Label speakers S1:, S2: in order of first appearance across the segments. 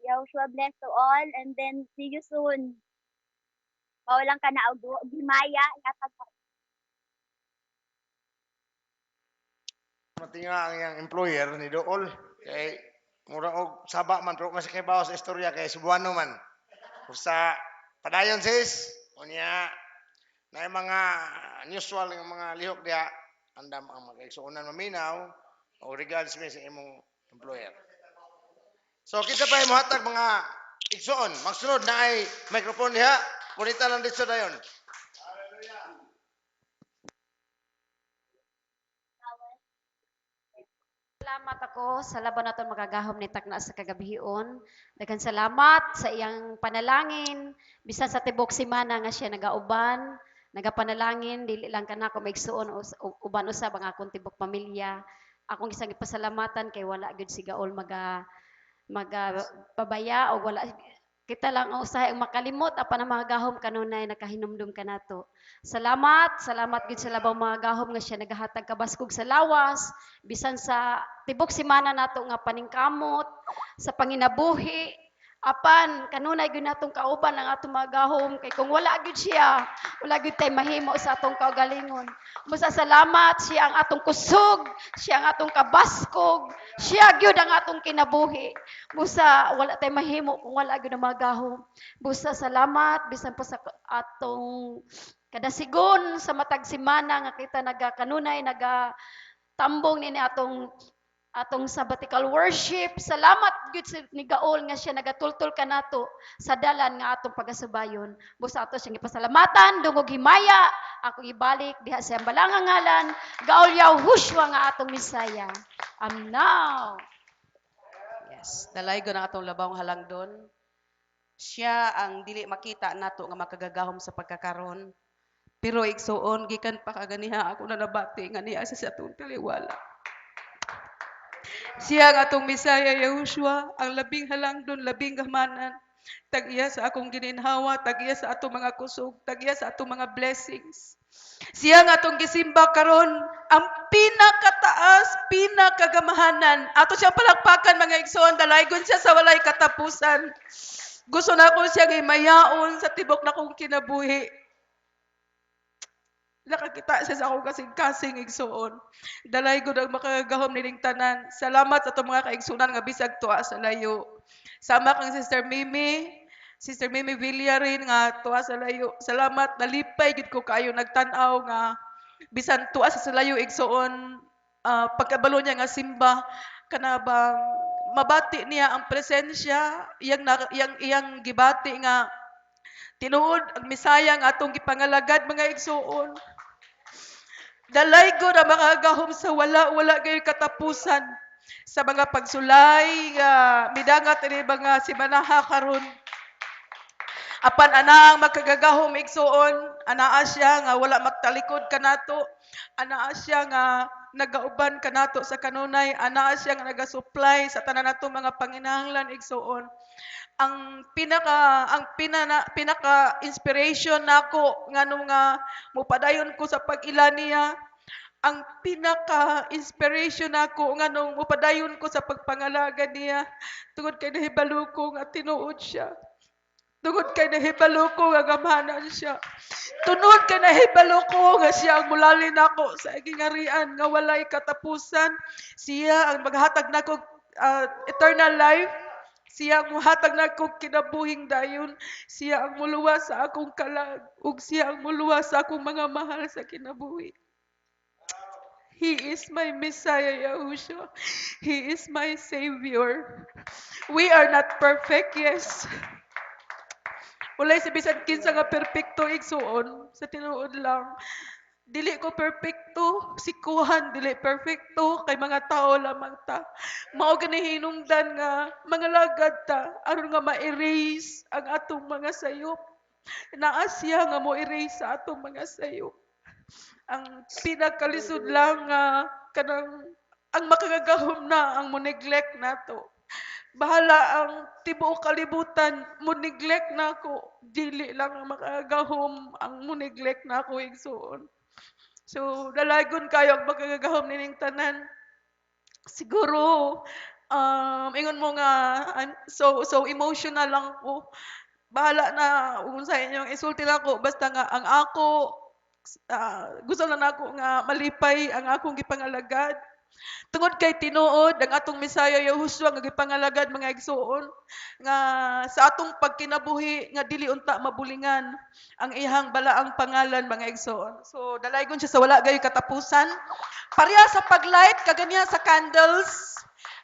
S1: Yahushua bless to all and then see you soon. Mawalan ka na og himaya yatag
S2: Matinga ang iyang employer ni Dool kay mura og saba man pero kasi kay bawas sa istorya kay Cebuano man. Usa padayon sis unya na mga unusual nga mga lihok diha andam ang magkaigsuonan maminaw o regards mi sa imong employer. So kita pa mo hatag mga igsuon magsunod na ay microphone diha punita lang dito dayon.
S3: Salamat ako sa laban naton magagahom ni Takna sa kagabihion. Daghang salamat sa iyang panalangin. Bisan sa tibok semana nga siya nagauban, nagapanalangin dili lang kanako maigsuon uban usab ang akong tibok pamilya. Akong isang ipasalamatan kay wala gyud si Gaol pabaya o wala kita lang ang usahay ang makalimot apan ang mga gahom kanunay nakahinumdum kanato. Salamat gid sa labang mga gahom nga siya nagahatag kabaskog sa lawas bisan sa tibok semana nato nga paningkamot sa panginabuhi apan kanunay gyud natong kauban ang atong mga gahom kay kung wala gyud siya wala gyud tay mahimo sa atong kaugalingon. Musa salamat siya ang atong kusog, siya ang atong kabaskog, siya gyud ang atong kinabuhi. Busa wala tay mahimo kung wala gyud ang mga gahom. Busa salamat bisan pa sa atong kadasigon sa matag semana nga kita nagakanunay tambong ni atong sabbatical worship. Salamat gyud ni Gaol nga siya nagatultol kanato sa dalan nga atong pagasubayon. Busa ato siyang ipasalamatan dungog himaya. Ako ibalik diha sa balangang ngalan. Gaol Yahushua nga atong Misaya. Now.
S4: Yes, dalaygon ang atong labawng halangdon. Siya ang dili makita nato nga makagagahom sa pagkakaron. Pero igsuon gikan pa kaganiha ako na nabati nga niya sa atong taliwala. Siya ang atong Misaya Yahushua, ang labing halangdon, labing gamanan. Tag-iya sa akong gininhawa, tag-iya sa atong mga kusog, tag-iya sa atong mga blessings. Siya nga atong gisimba karon ang pinakataas, pinakagamahanan. Ato siyang palakpakan mga igsoon, dalaygon siya sa walay katapusan. Gusto na ko siya gimayaon sa tibok na kong kinabuhi. Nakakita siya sa akong kasing-kasing igsuon. Dalaygon ang makagahom nining tanan. Salamat sa itong mga kaigsunan nga bisag tuwa sa layo. Sama kang Sister Mimi Villarin nga tuwa sa layo. Salamat, nalipay gid ko kayo nagtan-aw nga bisan tuwa sa layo igsuon pagkabalo niya nga simba kanabang mabati niya ang presensya iyang gibati nga tinuod ang Misaya nga atong gipangalagad mga igsuon. Dalaygon ang makagahom sa wala gay katapusan sa mga pagsulay midangat ini mga simanaha karon. Apan anang magkagagahom igsuon, anaa siya nga wala magtalikod kanato, anaa siya nga nagauban kanato sa kanunay, anaa siya nga nagasupply sa tanan nato mga panginahanglan igsuon. Ang pinaka inspiration nako nganong nga mupadayon ko sa pag-ila niya, ang pinaka inspiration nako nganong mupadayon ko sa pagpangalaga niya tungod kay nahibalo ko nga tinuod siya. Tungod kay nahibalo ko nga gamahanan siya. Tungod kay nahibalo ko nga siya ang mulalin nako sa gingarian nga walay katapusan. Siya ang maghatag nako eternal life. Siya ang muhatag nako kinabuhing dayon. Siya ang muluwas sa akong kalag ug siya ang muluwas sa akong mga mahal sa kinabuhi. He is my Messiah, Yahushua. He is my Savior. We are not perfect, yes. Walay sa bisan kinsa nga perpekto igsuon sa tinuod lang. Dili ko perpekto, sikuhan dili perfecto kay mga tao lamang ta. Mao gani hinungdan nga mga lagad ta aron nga ma-erase ang atong mga sayop. Naa siya nga mo erase sa atong mga sayop. Ang pinakalisod lang nga kanang ang makagagahom na ang mo neglect nato. Bahala ang tibuok kalibutan mo neglect nako, dili lang ang makagahom ang mo neglect nako igsuon. So dalaygon kayo ang makagagahom nining tanan. Siguro ingon mo nga so emotional lang ko. Bahala na kung sa inyong isulti lang ko basta nga ang ako gusto lang nako nga malipay ang akong gipangalagad. Tungod kay tinuod ang atong Misaya Yahushua nga gipangalagad mga igsoon nga sa atong pagkinabuhi nga dili unta mabulingan ang ihang balaang pangalan mga igsoon. So dalaygon siya sa wala gayoy katapusan. Pareha sa paglight kaganiya sa candles,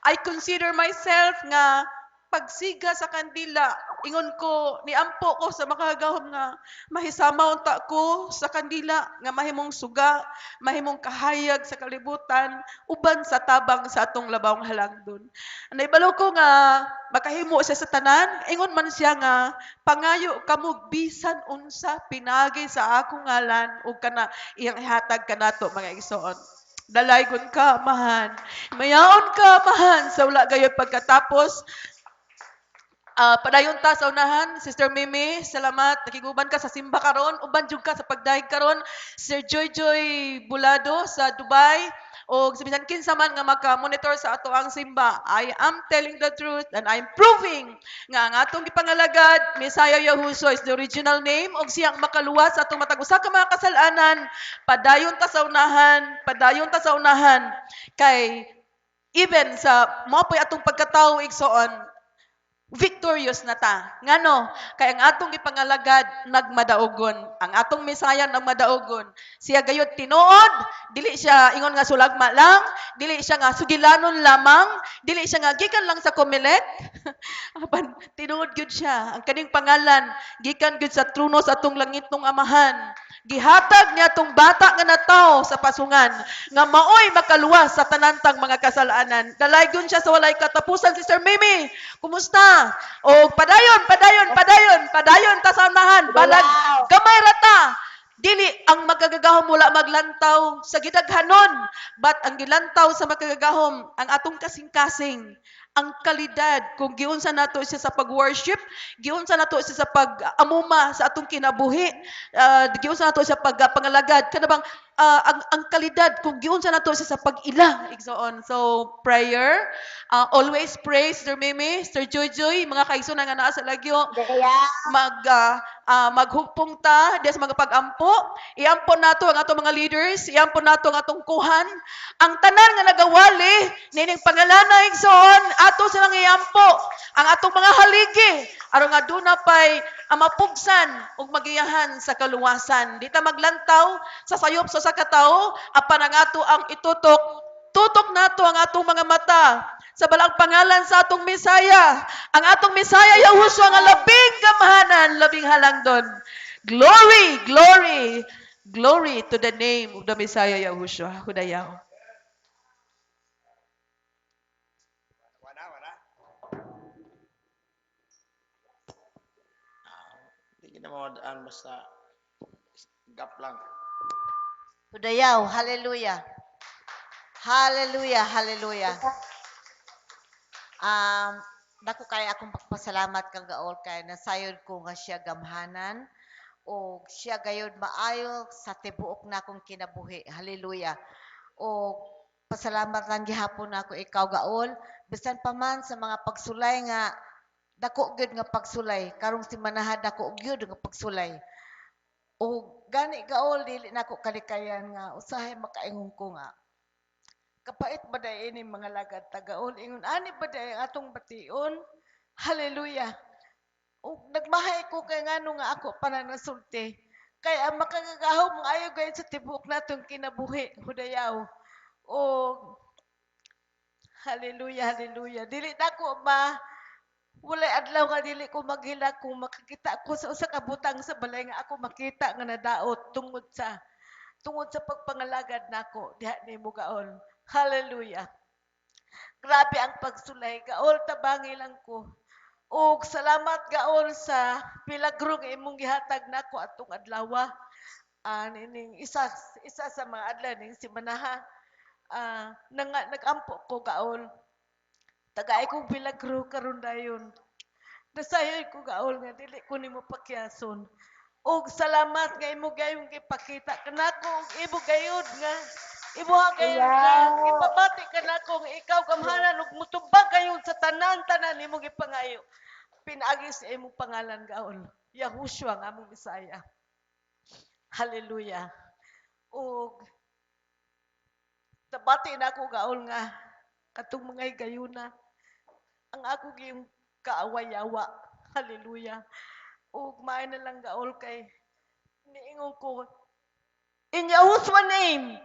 S4: I consider myself nga pagsiga sa kandila, ingon ko, niampo ko sa makagahom nga mahisama unta ko sa kandila nga mahimong suga, mahimong kahayag sa kalibutan, uban sa tabang sa atong labawng halangdon. Naibalo ko nga makahimo siya sa tanan, ingon man siya nga pangayo kamo bisan unsa pinagi sa akong ngalan ug kana iyang ihatag kanato mga igsoon. Dalaygon ka, mahan. Mayaon ka, mahan. Sa wala gayon pagkatapos, padayon ta sa unahan, Sister Mimi, salamat. Nakiguban ka sa simba karon, uban jud ka sa pagdahig karon. Sir Joy Joy Bulado sa Dubai, o bisan kinsa man nga maka-monitor sa ato ang simba. I am telling the truth and I'm proving nga ang atong gipangalagad, Messiah Yahushua is the original name og siyang makaluwas sa atong matag usa ka mga kasalanan. Padayon ta sa unahan, padayon ta sa unahan kay even sa mao po'y atong pagkatawo igsoon, victorious na ta. Ngano? Kay ang atong gipangalagad nagmadaogon. Ang atong Mesaya nagmadaogon. Siya gayud tinuod, dili siya ingon nga sulagma lang, dili siya nga sugilanon lamang, dili siya nga gikan lang sa Comelec. Apan tinuod gyud siya. Ang kaning pangalan gikan gyud sa trono sa atong langitong Amahan. Gihatag niya tong bata nga natawo sa pasungan nga maoy makaluwas sa tanantang mga kasalanan. Dalaygon siya sa walay katapusan. Sister Mimi, kumusta? O padayon ta sa unahan. Balag gamay rata. Dili ang magagagahom mula maglantaw sa gidaghanon, but ang gilantaw sa magagagahom ang atong kasing-kasing. Ang kalidad, kung giunsa nato siya sa pag-worship, giunsa nato siya sa pag-amuma sa atong kinabuhi, giunsa nato siya pag-pangalagad, kanabang ang kalidad, kung giunsa nato siya sa pag-ila, igsoon. So, prayer, always pray, Sir Mimi, Sir Joy, mga kaigsoon nga naa sa lagyo, maghugpong ta, des mga pag-ampo, iampo nato ang atong mga leaders, iampo nato ang atong kuhan, ang tanan nga nagawali, nining pangalana igsoon, ato silang iampo, ang atong mga haligi, aron nga doon na pa'y mapugsan ug magiyahan sa kaluwasan. Di ta maglantaw sa sayop sa katao, apan ang ato ang itutok, tutok nato ang atong mga mata sa balang pangalan sa atong Mesaya. Ang atong Mesaya Yahushua nga labing gamahanan, labing halangdon. Glory to the name of the Messiah Yahushua. Hudayaw.
S2: Hindi na mawadaan basta gap lang.
S5: Hudayaw, hallelujah. Hallelujah. Dako kay akong pagpasalamat kang gaol kay nasayod ko nga siya gamhanan o siya gayud maayo sa tibuok na akong kinabuhi. Hallelujah. O pasalamat lang gihapon ako ikaw gaol bisan pa man sa mga pagsulay nga dako gyud nga pagsulay karong simanahan dako gyud nga pagsulay. O gani gaol dili nako kalikayan nga usahay makaingon ko nga kapait ba day ini mga lagad tagaol ingon ani ba day atong bation. Hallelujah. O nagmahay ko kay ngano nga ako pananasulti kay ang makagagahom ayo gayud sa tibuok natong kinabuhi. Hudayaw. O hallelujah. Dili nako walay adlaw nga dili ko maghila kung makakita ko sa usa ka butang sa balay nga ako makita nga nadaot tungod sa pagpangalagad nako diha nimo gaol. Hallelujah. Grabe ang pagsulay gaol tabangi lang ko. Ug salamat gaol sa milagro nga imong gihatag nako atong adlaw. Nining isa sa mga adlaw ning simanaha. Nag-ampo ko gaol. Tagay kong milagro karon dayon. Nasayod ko gaol nga dili ko nimo pakyason. Og salamat nga imo gayong gipakita kanako og imo gayud nga Imuha gayon nga, ipabati ka na kung ikaw gamhanan ug mutubag gayon sa tanan-tanan imong gipangayo. Pinaagi sa imong pangalan gaol. Yahushua nga among Bisaya. Hallelujah. Ug tabati na ako gaol nga katong mga higayuna ang ako giyong kaawayawa. Hallelujah. Ug maay na lang gaol kay niingon ko in Yahushua name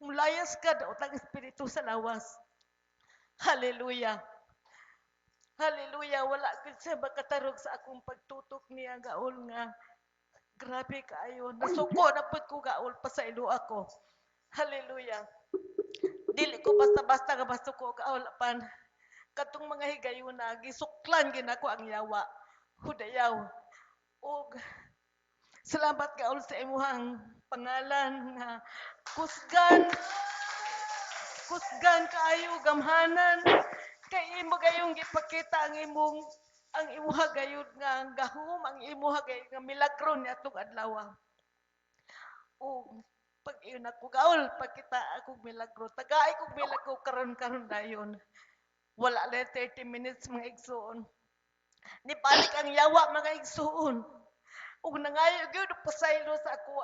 S5: mulayas ka daot ang espiritu sa lawas. Hallelujah. Hallelujah. Wala gid siya makatarog sa akong pagtutok niya gaol nga grabe kaayo. Nasuko na pud ko gaol pa sa ilo ako. Hallelujah. Dili ko basta-basta nga masuko gaol apan katong mga higayuna gisuklan gid ako ang yawa. Hudayaw. Ug salamat gaol sa imuhang pangalan nga kusgan kaayo gamhanan kay imo gayong gipakita ang imuha gayud nga gahom ang imuha gayud nga milagro ni atong adlaw. O pag iyon ako gaol pagkita akong milagro tagaay kog milagro karon dayon. Wala na 30 minutes mga igsoon. Nibalik ang yawa mga igsoon. Ug nangayo gyud pasaylo sa ako.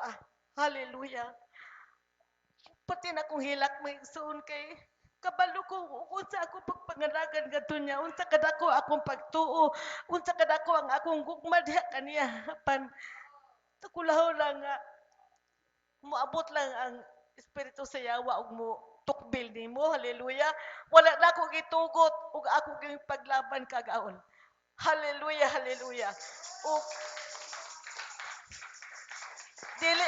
S5: Hallelujah. Pati na kong hilak mga igsoon kay kabalo ko unsa ako pagpangalagan gadto niya unsa kadako akong pagtuo unsa kadako ang akong gugma diha kaniya apan takulaho lang nga moabot lang ang espiritu sa yawa ug mo tukbil nimo. Hallelujah. Wala na ako gitugot ug ako gyud paglaban kagaon. Hallelujah, hallelujah. Ug dili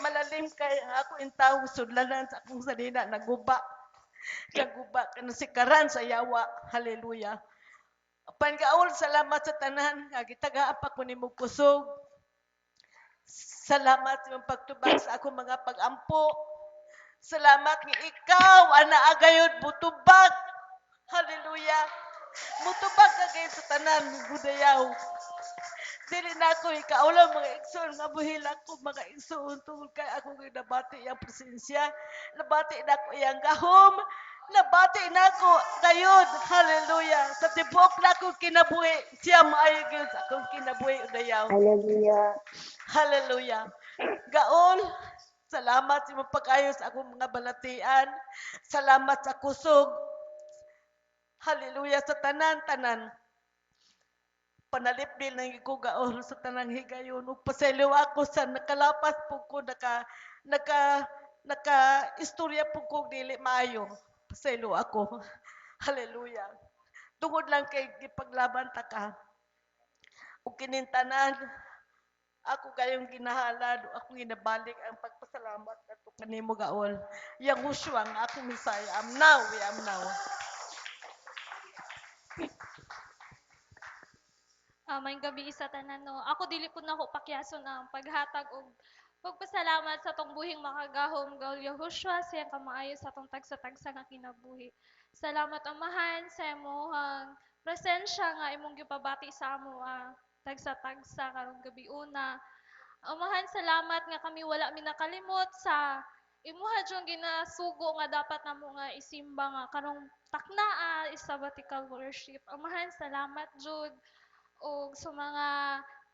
S5: malalim kay ako intaw sudlanan sa akong salina naguba kana sikaran sa yawa. Hallelujah. Apan gaol salamat sa tanan nga gitagaan pa ko nimo kusog. Salamat sa imong pagtubag sa akong mga pagampo. Salamat nga ikaw ana agayod mutubag. Hallelujah. Mutubag ka gayud sa tanan gudayaw. Dili na ako ikaulang mga igsoon nga buhilak ko mga igsoon tungod kay ako kay nabati iyang presensya. Nabati na ko iyang gahom. Nabati na ko gayud. Hallelujah. Sa tibok na akong kinabuhi. Siya maayo gyud sa akong kinabuhi udayaw.
S1: Hallelujah.
S5: Hallelujah. Gaol, salamat sa imong pag-ayo sa akong mga balatian. Salamat sa kusog. Hallelujah sa tanan-tanan. Panalipdil ng ko gaol sa tanang higayon. Ug pasaylo ako sa nakalapas po ko naka istorya po ko dili maayo. Pasaylo ako. Hallelujah. Tungod lang kay gipaglaban ta ka. Ug kinintanan ako kayong ginahalad, ako ginabalik ang pagpasalamat ato kanimo gaol. Yahushua nga akong Messiah. I am now.
S6: May gabi sa tanan no. Ako dili pud nako pakyason ang paghatag og pagpasalamat sa tong buhing makagahom gaul Yahushua sa kamaayo sa tong tagsa-tagsa nga kinabuhi. Salamat amahan sa imong presensya nga imong gipabati sa amo tagsa-tagsa karong gabi una. Amahan salamat nga kami wala mi nakalimot sa imuha jung ginasugo nga dapat namo nga isimba nga karong taknaa is sabbatical worship. Amahan salamat jud og sa mga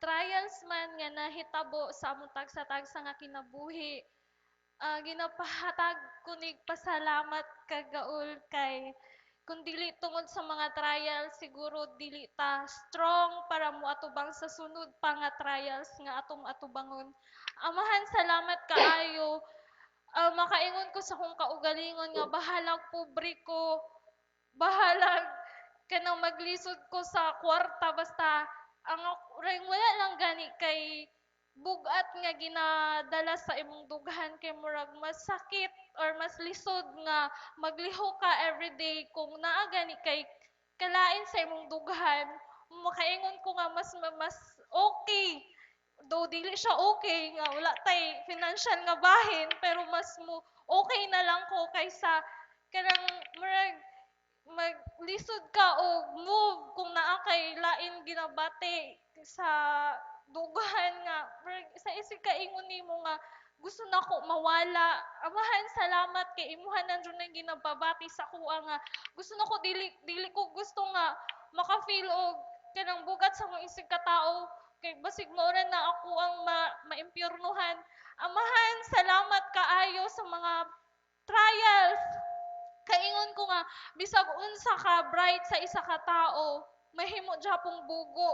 S6: trials man nga nahitabo sa among tagsa-tagsa nga kinabuhi. Ginapahatag ko nig pasalamat kagaol kay kung dili tungod sa mga trials siguro dili ta strong para mo atubang sa sunod pa nga trials nga atong atubangon. Amahan salamat kaayo. Makaingon ko sa kong kaugalingon nga bahalag pobre ko, bahalag kanang maglisod ko sa kwarta basta ang ring wala lang gani kay bugat nga ginadala sa imong dughan kay murag mas sakit or mas lisod nga magliho ka everyday kung naa gani kay kalain sa imong dughan makaingon ko nga mas okay do dili siya okay nga wala tay financial nga bahin pero mas mo okay na lang ko kaysa kanang murag maglisod ka o move kung naa kay lain ginabati sa dugahan nga sa isig ka ingon nimo nga gusto na ko mawala. Amahan, salamat kay imuhan nandiyon na ginababati sa kuha nga. Gusto na ko dili ko gusto nga maka-feel og kanang bugat sa mga isig katao kay basig maura na ako ang maimpyernuhan. Amahan, salamat kaayo sa mga trials. Kaingon ko nga bisag unsa ka bright sa isa ka tao, mahimo japong bugo.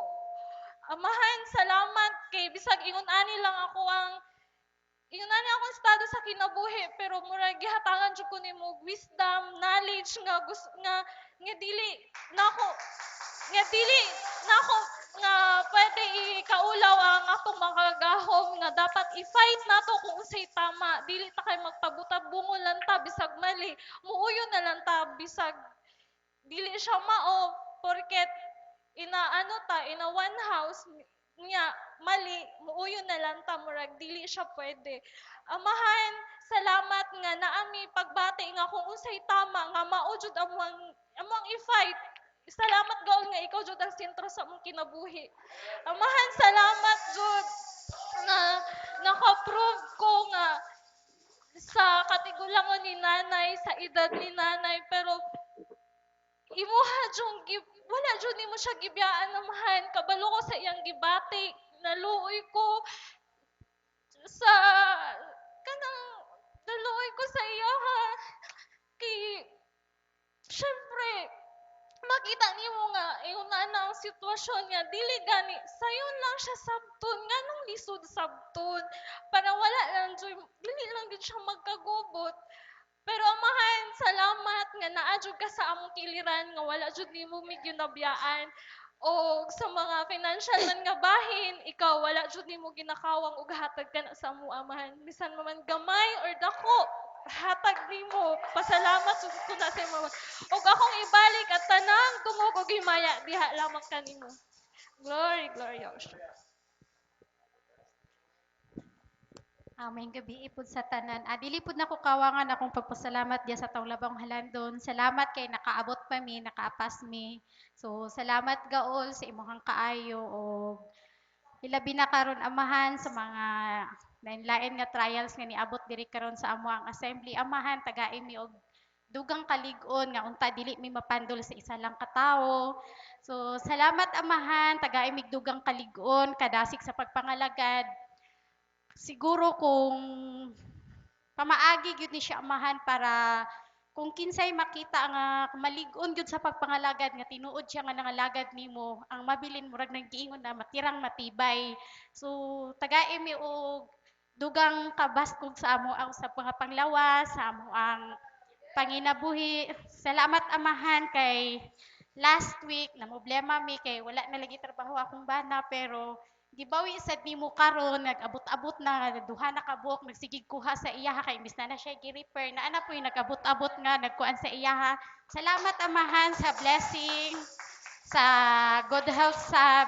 S6: Amahan, salamat kay bisag ingon ani lang ako ang ingon ani akong estado sa kinabuhi pero murag gihatangan jud ko nimo wisdom, knowledge nga dili nako nga pwede ikaulaw ang atong mga gahom nga dapat i-fight nato kung unsay tama. Dili ta kay magtabot-bungon lang ta bisag mali. Muuyo na lang ta bisag dili siya mao porket ina one house niya mali muuyo na lang ta murag dili siya pwede. Amahan, salamat nga naami pagbati nga kung unsay tama nga mao jud among i-fight. Salamat gaon nga ikaw jud ang sentro sa among kinabuhi. Amahan, salamat jud nga naka-prove ko nga sa katigulangon ni nanay, sa edad ni nanay, pero imuha jung wala jud nimo siya gibiyaan amahan. Kabalo ko sa iyang gibati, naluoy ko sa kanang naluoy ko sa iya ha. Kay syempre makita nimo nga una na ang sitwasyon niya dili gani sayon lang siya sabton nganong lisod sabton para wala lang jud dili lang gid siya magkagubot. Pero amahan, salamat nga naa jud ka sa among kiliran nga wala jud nimo mig ginabiyaan o sa mga financial man nga bahin ikaw wala jud nimo ginakawang ug hatag ka na sa among amahan bisan man gamay or dako hatag nimo pasalamat jud ko na sa imo ug akong ibalik at tanang tungog ug himaya diha lamang kanimo. Glory, glory.
S7: May gabi ipod sa tanan. Dili pud nako kawangan akong pagpasalamat diya sa taong labang halandon. Salamat kay nakaabot pa mi, nakaapas mi. So salamat gaol sa imong kaayo o ilabi na karon amahan sa mga lain-lain nga trials nga niabot diri karon sa amo ang assembly amahan tagain mi og dugang kalig-on nga unta dili mi mapandol sa isa lang ka tawo. So salamat amahan tagain mi dugang kalig-on kadasig sa pagpangalagad. Siguro kung pamaagi gyud ni siya amahan para kung kinsay makita nga malig-on gyud sa pagpangalagad nga tinuod siya nga nangalagad nimo ang mabilin murag naggiingon na matirang matibay. So tagae mi og dugang kabaskog sa amo ang sa mga panglawas sa amo ang panginabuhi. Salamat amahan kay last week na problema mi kay wala na lagi trabaho akong bana pero gibawi sad nimo karon nag-abot-abot na duha na ka buok nagsigig kuha sa iyaha kay imbis na siya gi-repair na ana po'y nag-abot-abot nga nagkuan sa iyaha. Salamat amahan sa blessing sa good health sa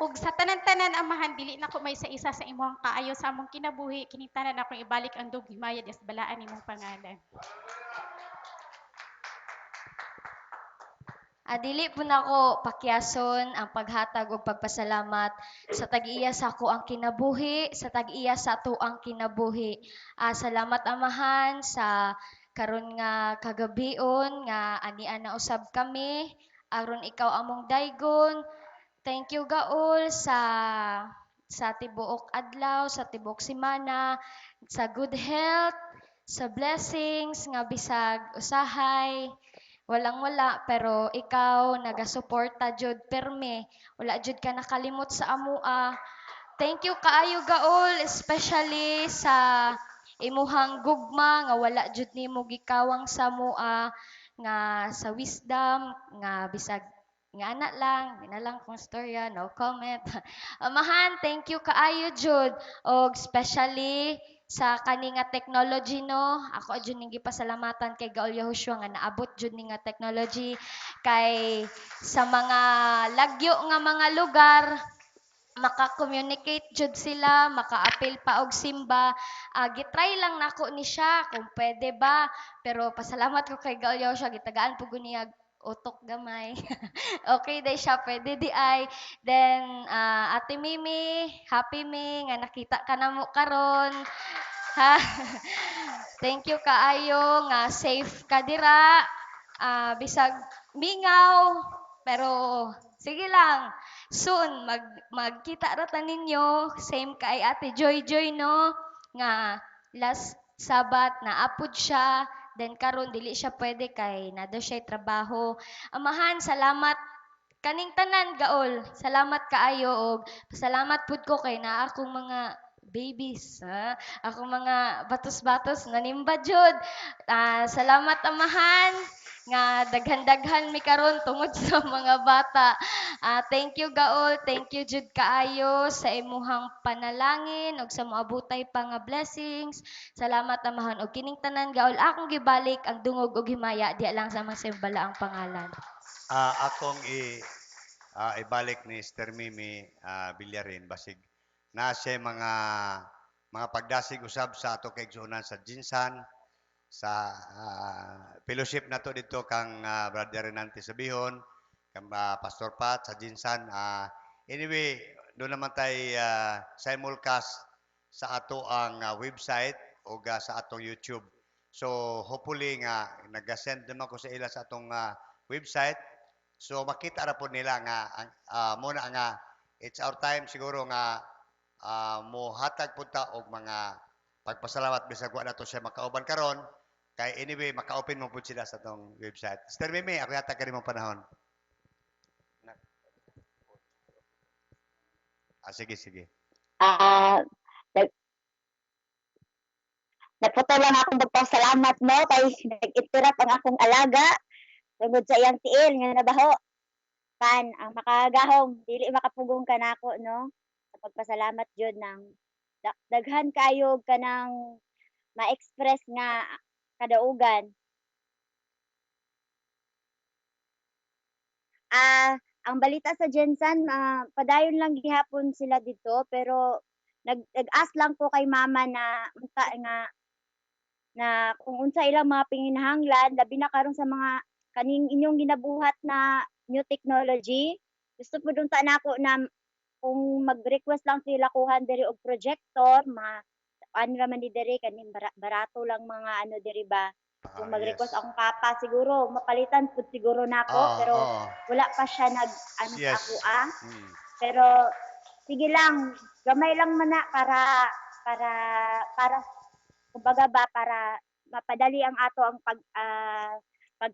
S7: ug sa tanan-tanan amahan dili na ko may sa isa sa imong kaayo sa among kinabuhi kini tanan ako ibalik ang dug himaya des balaan imong pangalan.
S8: Dili po nako pakyason ang paghatag og pagpasalamat sa tag-iya sa ako ang kinabuhi, sa tag-iya sa ato ang kinabuhi. Salamat amahan sa karon nga kagabion nga ania na usab kami aron ikaw among daygon. Thank you gaol sa tibuok adlaw, sa tibuok semana, sa good health, sa blessings nga bisag usahay walang-wala pero ikaw nagasuporta jud perme wala jud ka nakalimot sa amua. Thank you kaayo gaol especially sa imuhang gugma nga wala jud nimo gikawang sa amua nga sa wisdom nga bisag nga ana lang minalang kong storya no comment. Amahan thank you kaayo jud og especially sa kani nga technology no ako jud ning gipasalamatan kay Gaol Yahushua nga naabot jud ni nga technology kay sa mga lagyo nga mga lugar maka-communicate jud sila maka-apil pa og simba gitry lang nako ni siya kung pwede ba pero pasalamat ko kay Gaol Yahushua gitagaan pud niya utok gamay. Okay day siya, pwede di ay. Then, Ate Mimi, happy mi, nga nakita ka na mo karon. Ha? Thank you kaayo, nga safe ka dira. Bisag mingaw, pero sige lang. Soon, magkita rata ninyo. Same kay Ate Joy Joy, no? Nga, last Sabat na apod siya. Then karon dili siya pwede kay nado siya trabaho. Amahan, salamat kaning tanan gaol. Salamat kaayo og salamat pud ko kay naa akong mga babies, ha? Akong mga batos-batos nanimba jud. Salamat amahan nga daghan-daghan mi karon tungod sa mga bata. Thank you gaol, thank you jud kaayo sa imuhang panalangin ug sa moabutay pa nga blessings. Salamat amahan og kining tanan gaol akong gibalik ang dungog ug himaya diya lang sa mga simbala ang pangalan.
S9: Akong ibalik ni Sister Mimi Villarin basig na siya mga pagdasig usab sa ato kay igsuonan sa Jinsan sa fellowship nato dito kang Brother Renante Sabihon kang Pastor Pat sa Jinsan. Anyway, doon naman tay simulcast sa ato ang website o sa atong YouTube. So hopefully nga nag-send naman ko sa ila sa atong website. So makita ra po nila nga muna nga it's our time siguro nga mo hatag punta og mga pagpasalamat bisag wa nato siya makauban karon kay anyway maka-open mo pud sila sa tong website. Sister Mimi, ako yata kani mong panahon. Sige, sige.
S1: Nagputo lang akong magpasalamat mo kay nag-interrupt ang akong alaga tungod sa iyang tiil nga nabaho. Ang makagahom dili makapugong ka nako no sa pagpasalamat jud ng daghan kayo kanang ma-express nga kadaugan. Ang balita sa Jensan, padayon lang gihapon sila dito pero nag-ask lang ko kay mama na unta na kung unsa ilang mga pinginahanglan labi na karon sa mga kaning inyong ginabuhat na new technology. Gusto po unta nako na kung mag-request lang sila kuhan diri og projector, ano naman di diri kaning barato lang mga ano diri ba. Kung mag-request
S9: Yes.
S1: akong papa siguro mapalitan pud siguro nako pero wala pa siya nag-ano sa
S9: Yes.
S1: ako
S9: Mm.
S1: Pero sige lang, gamay lang man na para kumbaga ba para mapadali ang ato ang pag